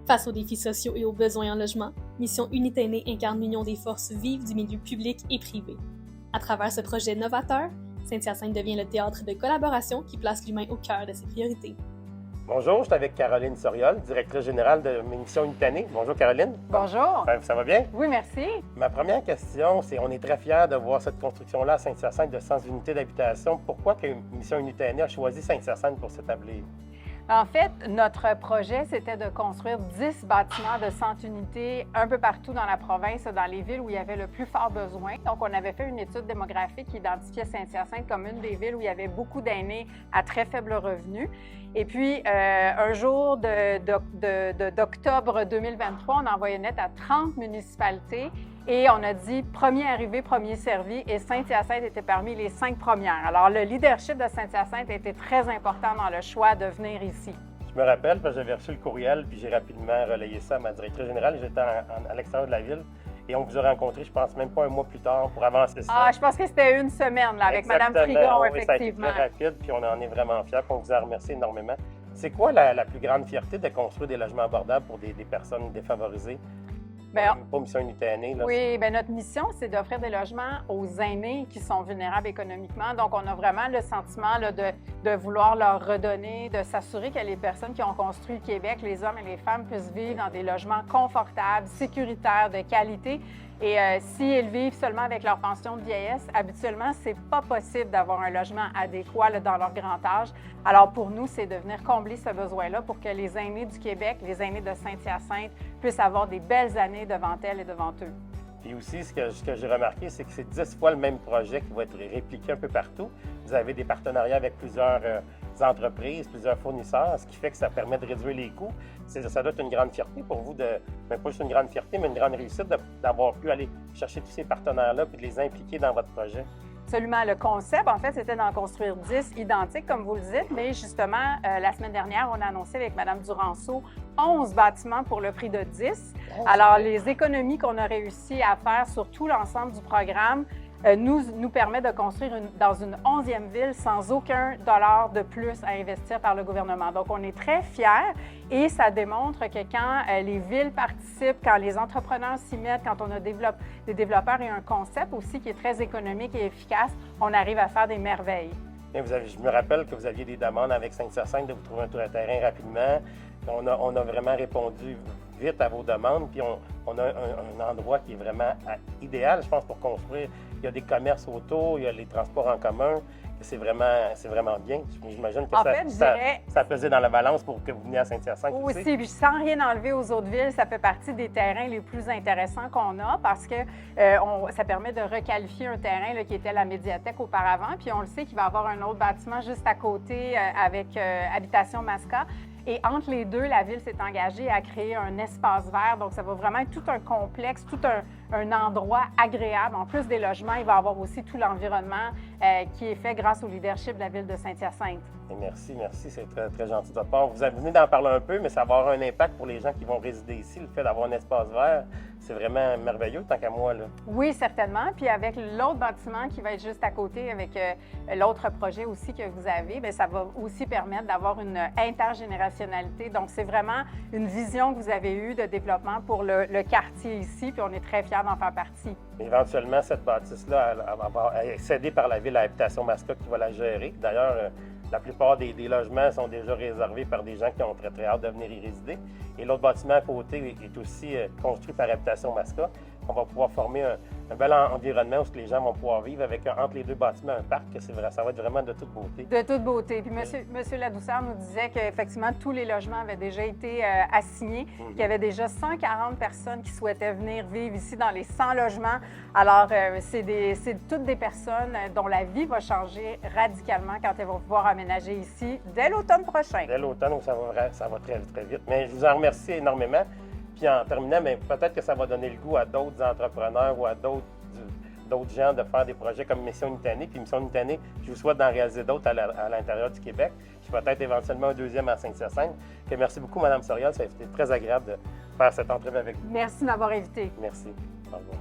Face aux défis sociaux et aux besoins en logement, Mission Unité Aînée incarne l'union des forces vives du milieu public et privé. À travers ce projet novateur, Saint-Hyacinthe devient le théâtre de collaboration qui place l'humain au cœur de ses priorités. Bonjour, je suis avec Caroline Soriol, directrice générale de Mission Unité Aînée. Bonjour Caroline. Bonjour. Ça va bien? Oui, merci. Ma première question, c'est on est très fiers de voir cette construction-là à Saint-Hyacinthe de 100 unités d'habitation. Pourquoi que Mission Unité Aînée a choisi Saint-Hyacinthe pour s'établir? En fait, notre projet, c'était de construire 10 bâtiments de 100 unités un peu partout dans la province, dans les villes où il y avait le plus fort besoin. Donc, on avait fait une étude démographique qui identifiait Saint-Hyacinthe comme une des villes où il y avait beaucoup d'aînés à très faible revenu. Et puis, un jour d'octobre 2023, on a envoyé une lettre à 30 municipalités et on a dit premier arrivé, premier servi, et Saint-Hyacinthe était parmi les 5 premières. Alors, le leadership de Saint-Hyacinthe a été très important dans le choix de venir ici. Je me rappelle, parce que j'avais reçu le courriel, puis j'ai rapidement relayé ça à ma directrice générale. J'étais à l'extérieur de la ville et on vous a rencontré, je pense, même pas un mois plus tard pour avancer ça. Ah, je pense que c'était une semaine, là, avec Mme Frigon, oui, effectivement. Ça a été très rapide, puis on en est vraiment fiers, puis on vous en remercie énormément. C'est quoi la plus grande fierté de construire des logements abordables pour des personnes défavorisées? Pas Mission Unité Aînée. Oui, bien, notre mission, c'est d'offrir des logements aux aînés qui sont vulnérables économiquement. Donc, on a vraiment le sentiment là, de vouloir leur redonner, de s'assurer que les personnes qui ont construit le Québec, les hommes et les femmes, puissent vivre dans des logements confortables, sécuritaires, de qualité. Et s'ils vivent seulement avec leur pension de vieillesse, habituellement, c'est pas possible d'avoir un logement adéquat là, dans leur grand âge. Alors pour nous, c'est de venir combler ce besoin-là pour que les aînés du Québec, les aînés de Saint-Hyacinthe, puissent avoir des belles années devant elles et devant eux. Puis aussi, ce que j'ai remarqué, c'est que c'est 10 fois le même projet qui va être répliqué un peu partout. Vous avez des partenariats avec plusieurs entreprises, plusieurs fournisseurs, ce qui fait que ça permet de réduire les coûts. Ça doit être une grande fierté pour vous, pas juste une grande fierté, mais une grande réussite d'avoir pu aller chercher tous ces partenaires-là et de les impliquer dans votre projet. Absolument. Le concept, en fait, c'était d'en construire 10 identiques, comme vous le dites, mais justement, la semaine dernière, on a annoncé avec Mme Duranceau 11 bâtiments pour le prix de 10. Alors, les économies qu'on a réussi à faire sur tout l'ensemble du programme nous permet de construire dans une 11e ville sans aucun dollar de plus à investir par le gouvernement. Donc, on est très fiers et ça démontre que quand les villes participent, quand les entrepreneurs s'y mettent, quand on a des développeurs et un concept aussi qui est très économique et efficace, on arrive à faire des merveilles. Bien, je me rappelle que vous aviez des demandes avec Saint-Hyacinthe de vous trouver un terrain rapidement. On a vraiment répondu vite à vos demandes, puis on a un endroit qui est vraiment idéal, je pense, pour construire. Il y a des commerces autour, il y a les transports en commun. C'est vraiment bien. J'imagine que ça pesait dans la balance pour que vous veniez à Saint-Hyacinthe aussi. Puis sans rien enlever aux autres villes, ça fait partie des terrains les plus intéressants qu'on a parce que ça permet de requalifier un terrain là, qui était la médiathèque auparavant. Puis on le sait qu'il va y avoir un autre bâtiment juste à côté avec Habitation Masca. Et entre les deux, la Ville s'est engagée à créer un espace vert. Donc, ça va vraiment être tout un complexe, tout un endroit agréable. En plus des logements, il va y avoir aussi tout l'environnement qui est fait grâce au leadership de la Ville de Saint-Hyacinthe. Merci. C'est très, très gentil de votre part. Vous venez d'en parler un peu, mais ça va avoir un impact pour les gens qui vont résider ici. Le fait d'avoir un espace vert, c'est vraiment merveilleux, tant qu'à moi. Là. Oui, certainement. Puis avec l'autre bâtiment qui va être juste à côté, avec l'autre projet aussi que vous avez, bien, ça va aussi permettre d'avoir une intergénérationnalité. Donc, c'est vraiment une vision que vous avez eue de développement pour le quartier ici, puis on est très fiers d'en faire partie. Éventuellement, cette bâtisse-là va être cédée par la Ville à Habitation Masca qui va la gérer. D'ailleurs, la plupart des logements sont déjà réservés par des gens qui ont très, très hâte de venir y résider. Et l'autre bâtiment à côté est aussi construit par Habitation Masca. On va pouvoir former un bel environnement où les gens vont pouvoir vivre avec entre les deux bâtiments un parc. Ça va être vraiment de toute beauté. De toute beauté. Puis Monsieur Ladouceur nous disait qu'effectivement, tous les logements avaient déjà été assignés, qu'il y avait déjà 140 personnes qui souhaitaient venir vivre ici dans les 100 logements. Alors, c'est toutes des personnes dont la vie va changer radicalement quand elles vont pouvoir aménager ici dès l'automne prochain. Dès l'automne, ça va très, très vite. Mais je vous en remercie énormément. Puis en terminant, peut-être que ça va donner le goût à d'autres entrepreneurs ou à d'autres gens de faire des projets comme Mission Unité Aînée. Puis Mission Unité Aînée, je vous souhaite d'en réaliser d'autres à l'intérieur du Québec. Puis peut-être éventuellement un deuxième à Saint-Hyacinthe. Merci beaucoup, Mme Soriol. Ça a été très agréable de faire cette entrevue avec vous. Merci de m'avoir invité. Merci. Au revoir.